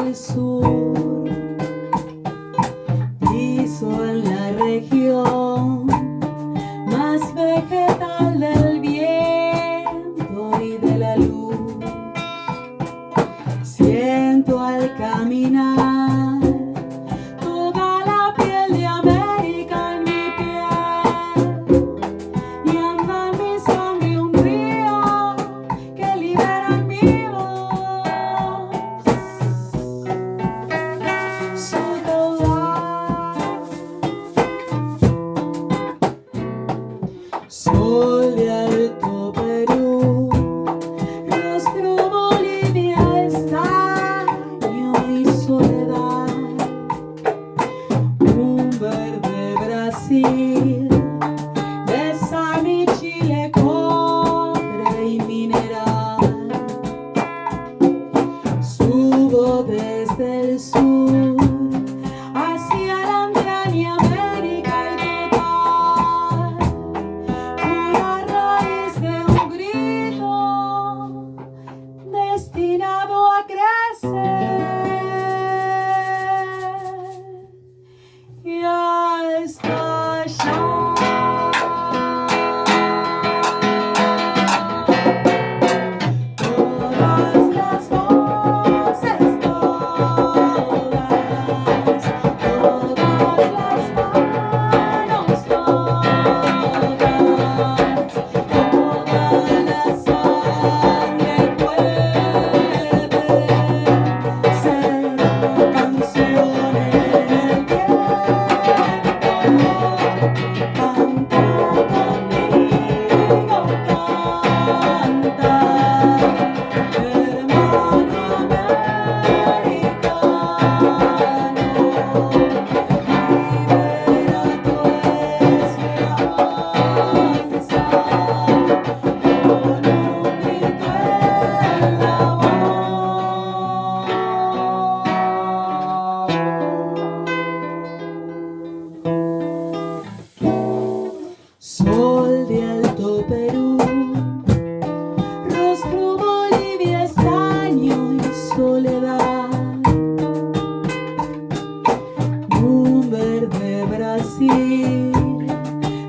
del sur, piso en la región más vegetal del viento y de la luz. Siento al caminar toda la piel de América en mi piel, y anda en mi sangre un río que libera mi voz. Su caudal, sol de Alto Perú, rostro Bolivia, estaño y soledad, un verde Brasil, besa mi Chile, cobre y mineral. Subo desde el sur hacia la Antártida y América y total, pura raíz de un grito destinado a crecer. Ya está ya. Todas las voces, todas las manos, toda la sangre puede ser canción en el viento. Canta conmigo, canta, hermano americano, libera tu esperanza con un grito en la voz. Sol de Alto Perú, rostro Bolivia, estaño y soledad, un verde Brasil,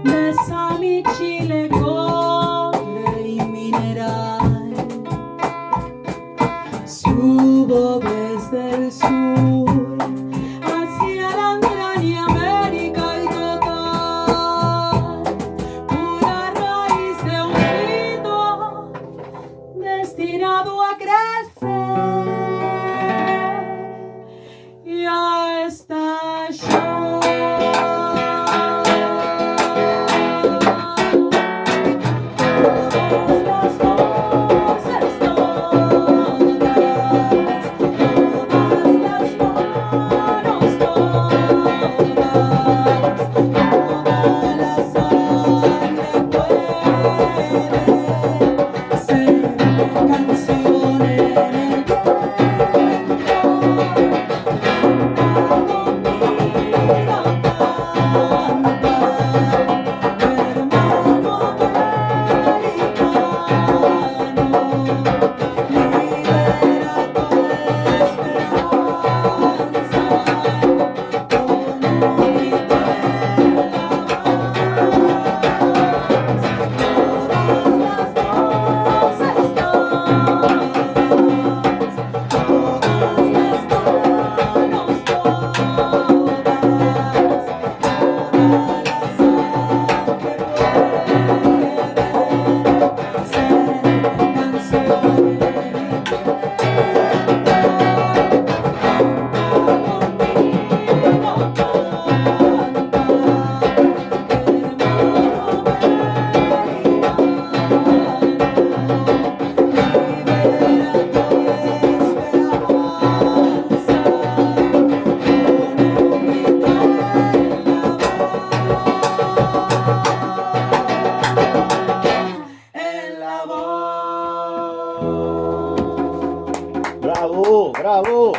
besa mi Chile, cobre y mineral. Subo desde el sur hacia la Antártida y América y total, pura raíz de un grito destinado a crecer. Ya está ya. Todas las voces, todas las manos, toda la sangre puede ser canción en el viento. Canta conmigo, canta, hermano americano, libera tu esperanza con un grito en la voz. Todas las voces, ¡Bravo! ¡Bravo!